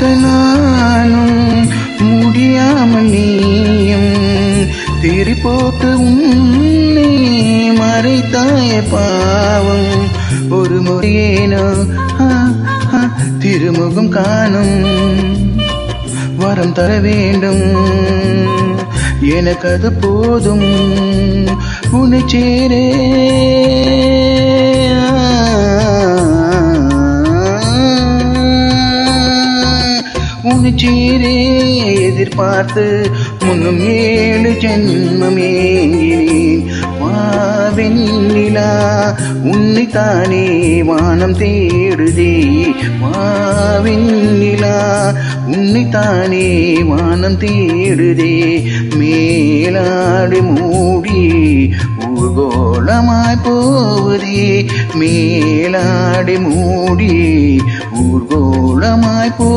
மறக்க நானும் முடியாமல் நீயும் திரி போட்டு உன்னை மறைத்தாய பாவம் ஒரு முறையேனோ திருமுகம் காணும் வரம் தர வேண்டும் எனக்கு அது போதும் உன்னை சேரே உன்னை சேரே எதிர்பார்த்து முன்னும் 7 ஜென்மமேங்கினேன் வாவெண்ணிலா உன்னைத்தானே வானம் தேடுதே வாவெண்ணிலா உன்னைத்தானே வானம் தேடுதே மேலாடு மூடி ஊர்கோளமாய் போவதே மேலாடு மூடி ஊர்கோளமாய் போ